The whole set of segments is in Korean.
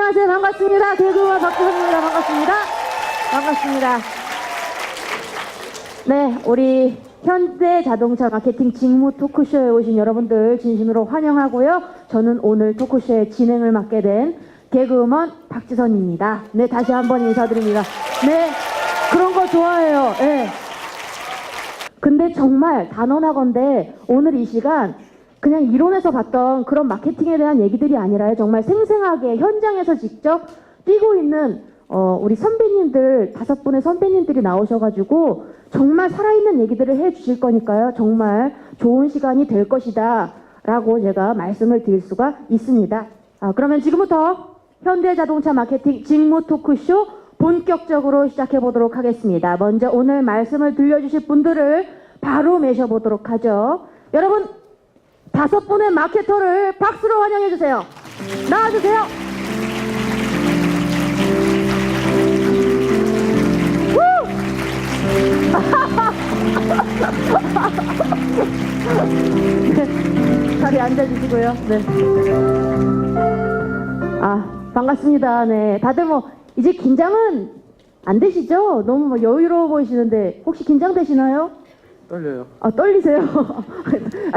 안녕하세요. 반갑습니다. 개그우먼 박지선입니다. 반갑습니다. 반갑습니다. 네, 우리 현대자동차 마케팅 직무 토크쇼에 오신 여러분들 진심으로 환영하고요. 저는 오늘 토크쇼의 진행을 맡게 된 개그우먼 박지선입니다. 네, 다시 한번 인사드립니다. 네, 그런 거 좋아해요. 네. 근데 정말 단언하건대 오늘 이 시간 그냥 이론에서 봤던 그런 마케팅에 대한 얘기들이 아니라요. 정말 생생하게 현장에서 직접 뛰고 있는 우리 선배님들 5분의 선배님들이 나오셔가지고 정말 살아있는 얘기들을 해주실 거니까요. 정말 좋은 시간이 될 것이다 라고 제가 말씀을 드릴 수가 있습니다. 그러면 지금부터 현대자동차 마케팅 직무 토크쇼 본격적으로 시작해 보도록 하겠습니다. 먼저 오늘 말씀을 들려주실 분들을 바로 모셔보도록 하죠. 여러분 5분의 마케터를 박수로 환영해 주세요. 나와주세요. 네, 자리에 앉아주시고요. 네. 반갑습니다. 네, 다들 뭐 이제 긴장은 안 되시죠? 너무 뭐 여유로워 보이시는데 혹시 긴장되시나요? 떨려요. 떨리세요?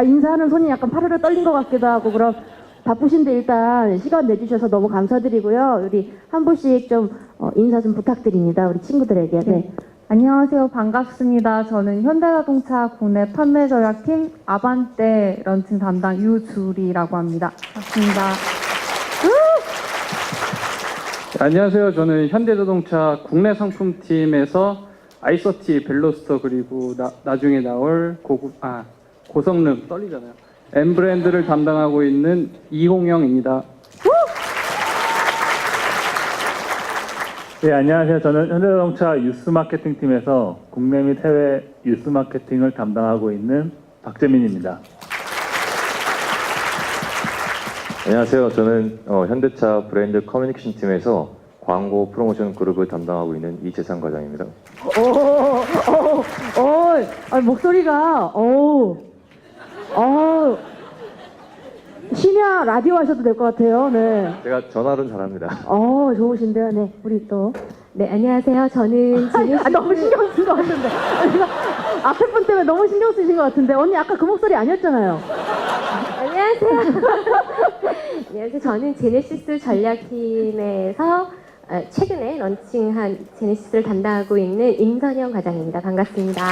인사하는 손이 약간 파르르 떨린 것 같기도 하고. 그럼 바쁘신데 일단 시간 내주셔서 너무 감사드리고요. 우리 한 분씩 좀 인사 좀 부탁드립니다. 우리 친구들에게. 네. 안녕하세요. 반갑습니다. 저는 현대자동차 국내 판매 전략팀 아반떼 런칭 담당 유주리라고 합니다. 반갑습니다. 안녕하세요. 저는 현대자동차 국내 상품팀에서 아이서티, 벨로스터 그리고 나중에 나올 고성능 떨리잖아요. M 브랜드를 담당하고 있는 이홍영입니다. 네, 안녕하세요. 저는 현대자동차 유스마케팅 팀에서 국내 및 해외 유스마케팅을 담당하고 있는 박재민입니다. 안녕하세요. 저는 현대차 브랜드 커뮤니케이션 팀에서 광고 프로모션 그룹을 담당하고 있는 이재상 과장입니다. 목소리가 심야 라디오 하셔도 될 것 같아요. 네. 제가 전화로는 잘합니다. 좋으신데요. 네, 우리 또. 네, 안녕하세요. 저는 너무 신경 쓴 것 같은데. 앞에 분 때문에 너무 신경 쓰신 것 같은데. 언니 아까 그 목소리 아니었잖아요. 안녕하세요. 안녕하세요. 저는 제네시스 전략팀에서 최근에 런칭한 제네시스를 담당하고 있는 임선영 과장입니다. 반갑습니다.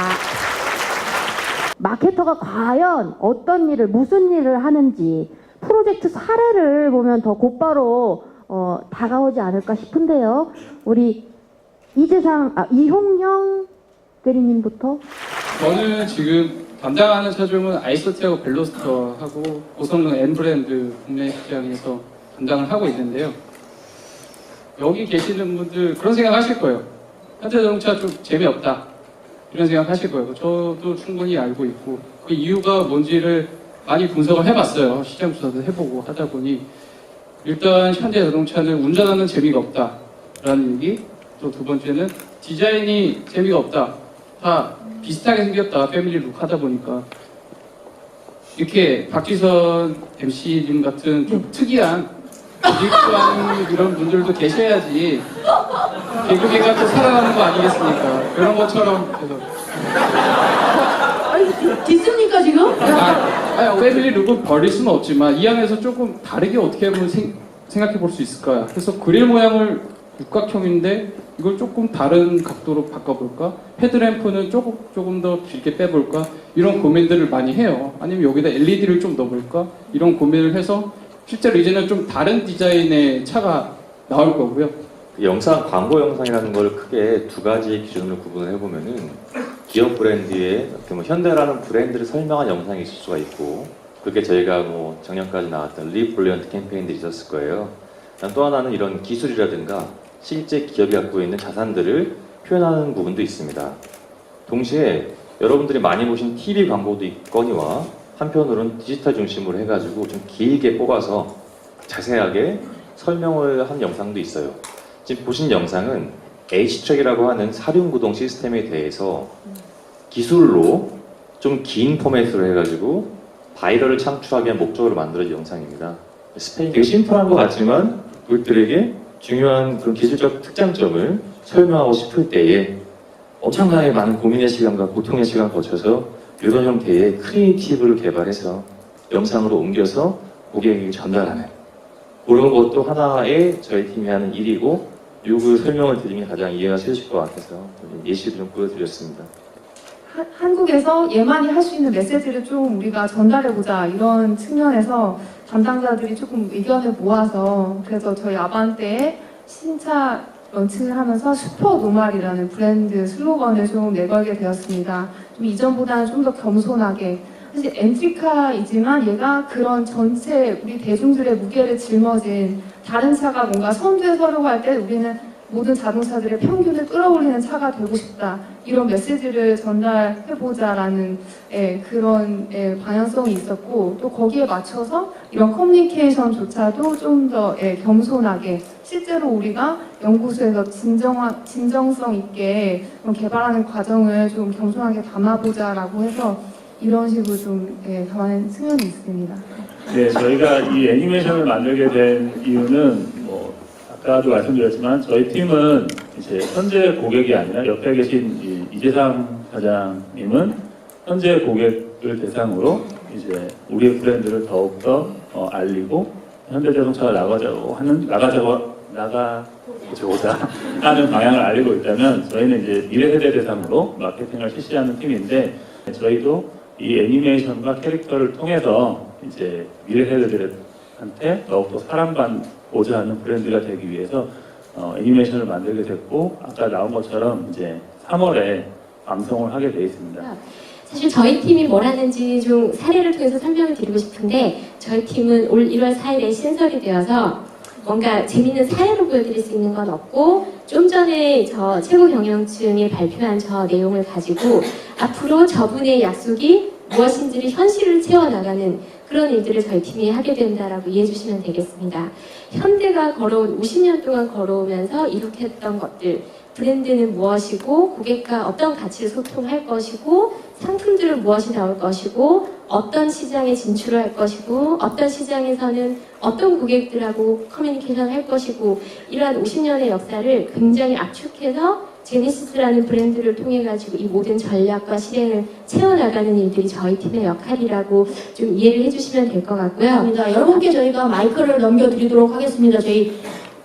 마케터가 과연 어떤 일을, 무슨 일을 하는지 프로젝트 사례를 보면 더 곧바로 다가오지 않을까 싶은데요. 우리 이홍영 대리님부터. 저는 지금 담당하는 차종은 아이서티하고 벨로스터하고 고성능 M 브랜드 국내 시장에서 담당을 하고 있는데요. 여기 계시는 분들 그런 생각 하실 거예요. 현대자동차 좀 재미없다. 이런 생각 하실 거예요. 저도 충분히 알고 있고 그 이유가 뭔지를 많이 분석을 해봤어요. 시장 조사도 해보고 하다 보니 일단 현대자동차는 운전하는 재미가 없다라는 얘기, 또 두 번째는 디자인이 재미가 없다. 다 비슷하게 생겼다. 패밀리룩 하다 보니까 이렇게 박지선 MC님 같은 좀 특이한 유익한 이런 분들도 계셔야지 개그계가 또 살아나는 거 아니겠습니까? 그런 것처럼 그래서 디스입니까 지금? 패밀리 룩은 버릴 수는 없지만 이 안에서 조금 다르게 어떻게 보면 생각해 볼 수 있을까? 그래서 그릴 모양을 육각형인데 이걸 조금 다른 각도로 바꿔볼까? 헤드램프는 조금 더 길게 빼볼까? 이런 고민들을 많이 해요. 아니면 여기다 LED를 좀 넣어볼까? 이런 고민을 해서 실제로 이제는 좀 다른 디자인의 차가 나올 거고요. 영상 광고 영상이라는 걸 크게 두 가지 기준으로 구분을 해보면은 기업 브랜드의 현대라는 브랜드를 설명한 영상이 있을 수가 있고, 그게 저희가 작년까지 나왔던 리 브릴리언트 캠페인들이 있었을 거예요. 또 하나는 이런 기술이라든가 실제 기업이 갖고 있는 자산들을 표현하는 부분도 있습니다. 동시에 여러분들이 많이 보신 TV 광고도 있거니와 한편으로는 디지털 중심으로 해가지고 좀 길게 뽑아서 자세하게 설명을 한 영상도 있어요. 지금 보신 영상은 H트랙이라고 하는 사륜구동 시스템에 대해서 기술로 좀 긴 포맷으로 해가지고 바이럴을 창출하기 위한 목적으로 만들어진 영상입니다. 스페인이 심플한 것 같지만 그들에게 중요한 그런 기술적 특장점을 설명하고 싶을 때에 엄청나게 많은 고민의 시간과 고통의 시간을 거쳐서 이런 형태의 크리에이티브를 개발해서 영상으로 옮겨서 고객에게 전달하는 그런 것도 하나의 저희 팀이 하는 일이고 요구 설명을 드리면 가장 이해가 쉬우실 것 같아서 예시를 좀 보여드렸습니다. 한국에서 얘만이 할 수 있는 메시지를 좀 우리가 전달해보자 이런 측면에서 담당자들이 조금 의견을 모아서 그래서 저희 아반떼에 신차 런칭을 하면서 슈퍼 노말이라는 브랜드 슬로건을 좀 내걸게 되었습니다. 좀 이전보다는 좀 더 겸손하게 사실 엔트리카이지만 얘가 그런 전체 우리 대중들의 무게를 짊어진 다른 차가 뭔가 선두에 서려고 할 때 우리는 모든 자동차들의 평균을 끌어올리는 차가 되고 싶다. 이런 메시지를 전달해보자라는 그런 방향성이 있었고 또 거기에 맞춰서 이런 커뮤니케이션조차도 좀 더 겸손하게 실제로 우리가 연구소에서 진정성 있게 개발하는 과정을 좀 겸손하게 담아보자라고 해서 이런 식으로 좀 담아낸 측면이 있습니다. 네, 저희가 이 애니메이션을 만들게 된 이유는 아까도 말씀드렸지만 저희 팀은 이제 현재 고객이 아니라 옆에 계신 이재상 사장님은 현재 고객을 대상으로 이제 우리의 브랜드를 더욱더 알리고 현대자동차가 나가보자 하는 방향을 알리고 있다면 저희는 이제 미래 세대 대상으로 마케팅을 실시하는 팀인데 저희도 이 애니메이션과 캐릭터를 통해서 이제 미래 세대들한테 더욱더 사랑받고자 하는 브랜드가 되기 위해서 애니메이션을 만들게 됐고 아까 나온 것처럼 이제 3월에 방송을 하게 돼 있습니다. 사실 저희 팀이 뭘 하는지 좀 사례를 통해서 설명을 드리고 싶은데 저희 팀은 올 1월 4일에 신설이 되어서 뭔가 재밌는 사례로 보여드릴 수 있는 건 없고 좀 전에 저 최고 경영층이 발표한 저 내용을 가지고 앞으로 저분의 약속이 무엇인지를 현실을 채워나가는 그런 일들을 저희 팀이 하게 된다라고 이해해 주시면 되겠습니다. 현대가 걸어온 50년 동안 걸어오면서 이룩했던 것들 브랜드는 무엇이고 고객과 어떤 가치를 소통할 것이고 상품들은 무엇이 나올 것이고 어떤 시장에 진출을 할 것이고 어떤 시장에서는 어떤 고객들하고 커뮤니케이션 할 것이고 이러한 50년의 역사를 굉장히 압축해서 제네시스라는 브랜드를 통해 가지고 이 모든 전략과 실행을 채워나가는 일들이 저희 팀의 역할이라고 좀 이해를 해주시면 될 것 같고요. 감사합니다. 여러분께 저희가 마이크를 넘겨드리도록 하겠습니다. 저희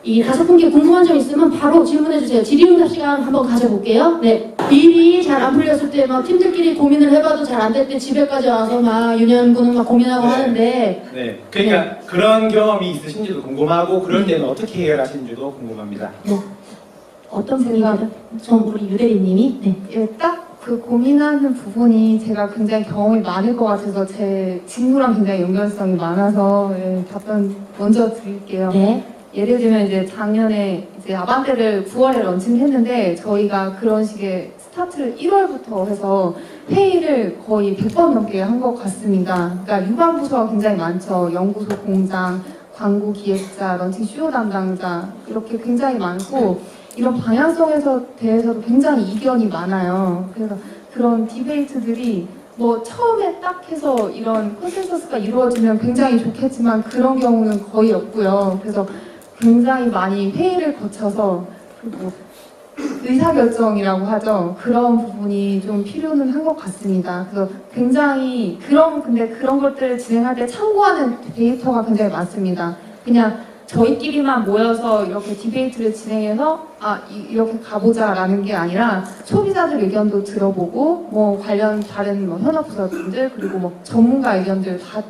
이 5분께 궁금한 점 있으면 바로 질문해 주세요. 질의응답 시간 한번 가져볼게요. 네. 일이 잘 안 풀렸을 때 막 팀들끼리 고민을 해봐도 잘 안 될 때 집에까지 와서 막 유년분은 막 고민하고 하는데 네, 그러니까 그런 경험이 있으신지도 궁금하고 그럴 때는 어떻게 해결하시는지도 궁금합니다. 어떤 분이세요? 전 우리 유대리님이? 네. 딱 그 고민하는 부분이 제가 굉장히 경험이 많을 것 같아서 제 직무랑 굉장히 연관성이 많아서 답변 먼저 드릴게요. 네. 예를 들면 이제 작년에 이제 아반떼를 9월에 런칭했는데 저희가 그런 식의 스타트를 1월부터 해서 회의를 거의 100번 넘게 한 것 같습니다. 그러니까 유관 부서가 굉장히 많죠. 연구소, 공장, 광고 기획자, 런칭 수요 담당자 이렇게 굉장히 많고 이런 방향성에서 대해서도 굉장히 이견이 많아요. 그래서 그런 디베이트들이 뭐 처음에 딱 해서 이런 컨센서스가 이루어지면 굉장히 좋겠지만 그런 경우는 거의 없고요. 그래서 굉장히 많이 회의를 거쳐서 뭐 의사결정이라고 하죠. 그런 부분이 좀 필요는 한 것 같습니다. 그래서 굉장히 근데 그런 것들을 진행할 때 참고하는 데이터가 굉장히 많습니다. 그냥 저희끼리만 모여서 이렇게 디베이트를 진행해서 이렇게 가보자라는 게 아니라 소비자들 의견도 들어보고 뭐 관련 다른 뭐 현업부서분들 그리고 뭐 전문가 의견들 다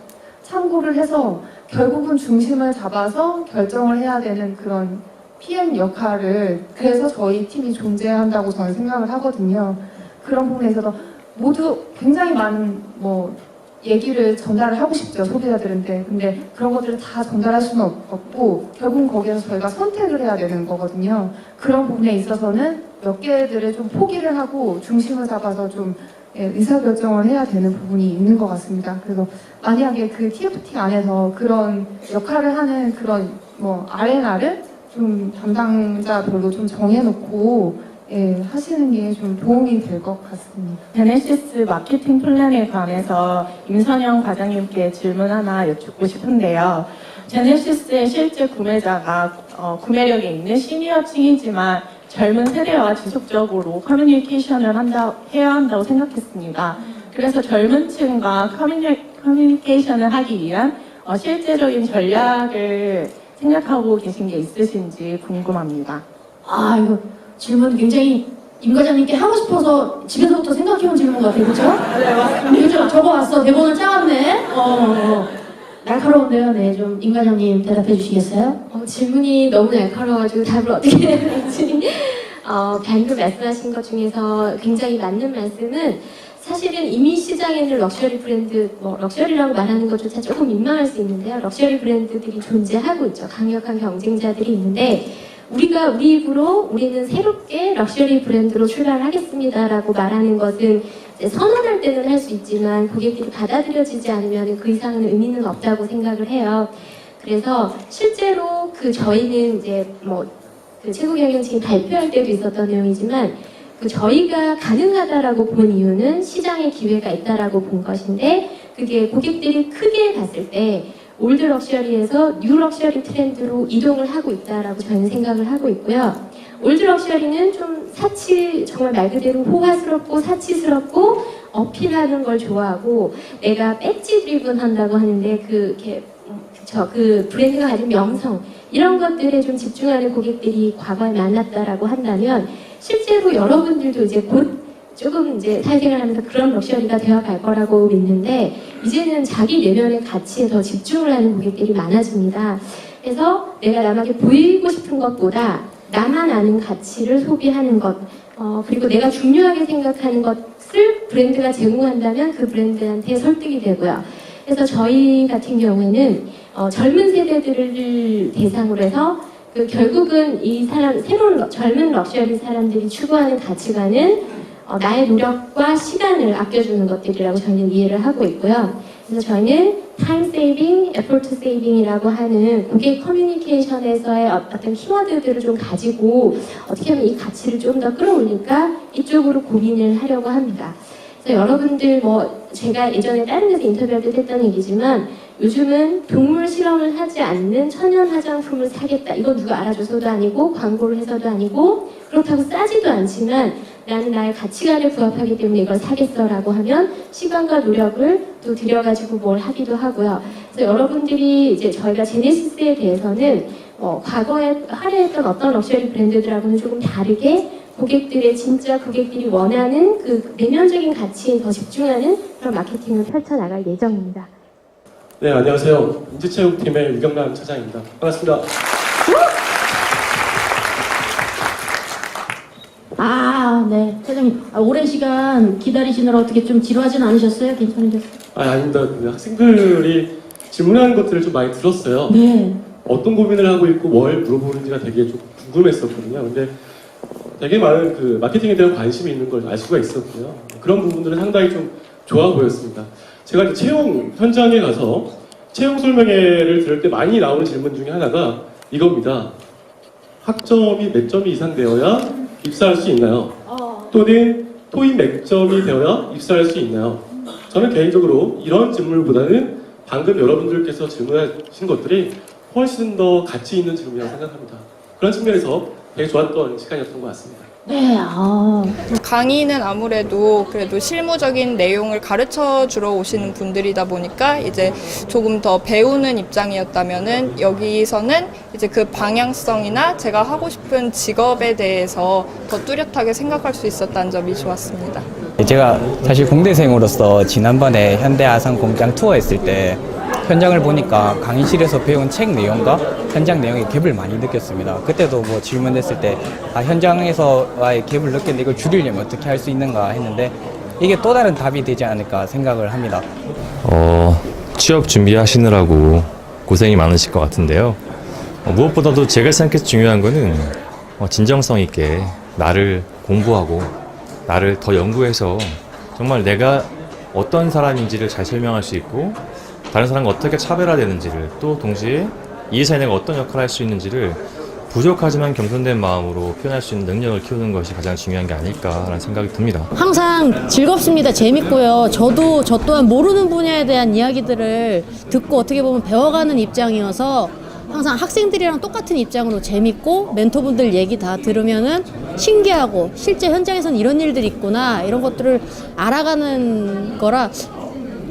참고를 해서 결국은 중심을 잡아서 결정을 해야 되는 그런 PM 역할을 그래서 저희 팀이 존재한다고 저는 생각을 하거든요. 그런 부분에 있어서 모두 굉장히 많은 뭐 얘기를 전달을 하고 싶죠, 소비자들한테. 근데 그런 것들을 다 전달할 수는 없고 결국은 거기에서 저희가 선택을 해야 되는 거거든요. 그런 부분에 있어서는 몇 개들을 좀 포기를 하고 중심을 잡아서 좀 의사결정을 해야 되는 부분이 있는 것 같습니다. 그래서 만약에 그 TFT 안에서 그런 역할을 하는 그런 뭐 R&R을 좀 담당자별로 좀 정해놓고 하시는 게 좀 도움이 될 것 같습니다. 제네시스 마케팅 플랜에 관해서 임선영 과장님께 질문 하나 여쭙고 싶은데요. 제네시스의 실제 구매자가 구매력이 있는 시니어층이지만 젊은 세대와 지속적으로 커뮤니케이션을 해야 한다고 생각했습니다. 그래서 젊은 층과 커뮤니케이션을 하기 위한 실제적인 전략을 생각하고 계신 게 있으신지 궁금합니다. 아, 이거 질문 굉장히 임 과장님께 하고 싶어서 집에서부터 생각해온 질문 같아요, 그죠? 네, 맞습니다. 이거 적어왔어. 대본을 짜왔네. 날카로운데요. 네, 좀 임 과장님 대답해 주시겠어요? 질문이 너무 날카로워가지고 답을 어떻게 해야 될지. 방금 말씀하신 것 중에서 굉장히 맞는 말씀은 사실은 이미 시장에 있는 럭셔리 브랜드, 럭셔리라고 말하는 것조차 조금 민망할 수 있는데요. 럭셔리 브랜드들이 존재하고 있죠. 강력한 경쟁자들이 있는데 우리가 우리 입으로 우리는 새롭게 럭셔리 브랜드로 출발하겠습니다라고 말하는 것은 선언할 때는 할 수 있지만 고객들이 받아들여지지 않으면 그 이상은 의미는 없다고 생각을 해요. 그래서 실제로 저희는 이제 그 최고 경영진이 발표할 때도 있었던 내용이지만 저희가 가능하다라고 본 이유는 시장에 기회가 있다라고 본 것인데 그게 고객들이 크게 봤을 때 올드 럭셔리에서 뉴 럭셔리 트렌드로 이동을 하고 있다라고 저는 생각을 하고 있고요. 올드 럭셔리는 좀 정말 말 그대로 호화스럽고 사치스럽고 어필하는 걸 좋아하고 내가 배지 드리븐 한다고 하는데 그 브랜드가 가진 명성 이런 것들에 좀 집중하는 고객들이 과거에 많았다라고 한다면 실제로 여러분들도 이제 곧 조금 이제 사회생활 하면서 그런 럭셔리가 되어 갈 거라고 믿는데 이제는 자기 내면의 가치에 더 집중을 하는 고객들이 많아집니다. 그래서 내가 남에게 보이고 싶은 것보다 나만 아는 가치를 소비하는 것 그리고 내가 중요하게 생각하는 것을 브랜드가 제공한다면 그 브랜드한테 설득이 되고요. 그래서 저희 같은 경우에는 젊은 세대들을 대상으로 해서 결국은 이 새로운 젊은 럭셔리 사람들이 추구하는 가치관은 나의 노력과 시간을 아껴주는 것들이라고 저희는 이해를 하고 있고요. 그래서 저희는 타임 세이빙, 에포트 세이빙이라고 하는 고객 커뮤니케이션에서의 어떤 키워드들을 좀 가지고 어떻게 하면 이 가치를 좀 더 끌어올릴까 이쪽으로 고민을 하려고 합니다. 그래서 여러분들 제가 예전에 다른 데서 인터뷰할 때 했던 얘기지만 요즘은 동물 실험을 하지 않는 천연 화장품을 사겠다. 이건 누가 알아줘서도 아니고 광고를 해서도 아니고 그렇다고 싸지도 않지만 나는 나의 가치관에 부합하기 때문에 이걸 사겠어라고 하면 시간과 노력을 또 들여가지고 뭘 하기도 하고요. 그래서 여러분들이 이제 저희가 제네시스에 대해서는 과거에 화려했던 어떤 럭셔리 브랜드들하고는 조금 다르게 진짜 고객들이 원하는 그 내면적인 가치에 더 집중하는 그런 마케팅을 펼쳐나갈 예정입니다. 네, 안녕하세요. 인지체육팀의 유경남 차장입니다. 반갑습니다. 네. 차장님, 오랜 시간 기다리시느라 어떻게 좀 지루하진 않으셨어요? 괜찮으셨어요? 아닙니다. 학생들이 질문하는 것들을 좀 많이 들었어요. 네. 어떤 고민을 하고 있고 뭘 물어보는지가 되게 좀 궁금했었거든요. 근데 되게 많은 그 마케팅에 대한 관심이 있는 걸 알 수가 있었고요. 그런 부분들은 상당히 좀 좋아 보였습니다. 제가 이제 채용 현장에 가서 채용 설명회를 들을 때 많이 나오는 질문 중에 하나가 이겁니다. 학점이 몇 점이 이상 되어야 입사할 수 있나요? 또는 토익 몇 점이 되어야 입사할 수 있나요? 저는 개인적으로 이런 질문보다는 방금 여러분들께서 질문하신 것들이 훨씬 더 가치 있는 질문이라고 생각합니다. 그런 측면에서 되게 좋았던 시간이었던 것 같습니다. 네, 강의는 아무래도 그래도 실무적인 내용을 가르쳐 주러 오시는 분들이다 보니까 이제 조금 더 배우는 입장이었다면은 여기서는 이제 그 방향성이나 제가 하고 싶은 직업에 대해서 더 뚜렷하게 생각할 수 있었다는 점이 좋았습니다. 제가 사실 공대생으로서 지난번에 현대아산 공장 투어했을 때 현장을 보니까 강의실에서 배운 책 내용과 현장 내용의 갭을 많이 느꼈습니다. 그때도 질문했을 때 현장에서와의 갭을 느꼈는데 이걸 줄이려면 어떻게 할 수 있는가 했는데 이게 또 다른 답이 되지 않을까 생각을 합니다. 취업 준비하시느라고 고생이 많으실 것 같은데요. 무엇보다도 제가 생각해서 중요한 거는 진정성 있게 나를 공부하고 나를 더 연구해서 정말 내가 어떤 사람인지를 잘 설명할 수 있고 다른 사람과 어떻게 차별화되는지를 또 동시에 이 회사에 내가 어떤 역할을 할 수 있는지를 부족하지만 겸손된 마음으로 표현할 수 있는 능력을 키우는 것이 가장 중요한 게 아닐까라는 생각이 듭니다. 항상 즐겁습니다. 재밌고요. 저 또한 모르는 분야에 대한 이야기들을 듣고 어떻게 보면 배워가는 입장이어서 항상 학생들이랑 똑같은 입장으로 재밌고 멘토분들 얘기 다 들으면은 신기하고 실제 현장에서는 이런 일들이 있구나 이런 것들을 알아가는 거라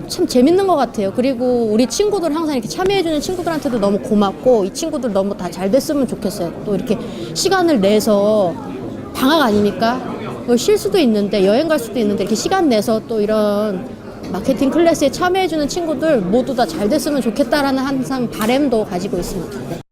참 재밌는 것 같아요. 그리고 우리 친구들 항상 이렇게 참여해주는 친구들한테도 너무 고맙고 이 친구들 너무 다 잘 됐으면 좋겠어요. 또 이렇게 시간을 내서 방학 아닙니까? 쉴 수도 있는데 여행 갈 수도 있는데 이렇게 시간 내서 또 이런 마케팅 클래스에 참여해주는 친구들 모두 다 잘 됐으면 좋겠다라는 항상 바람도 가지고 있습니다. 네.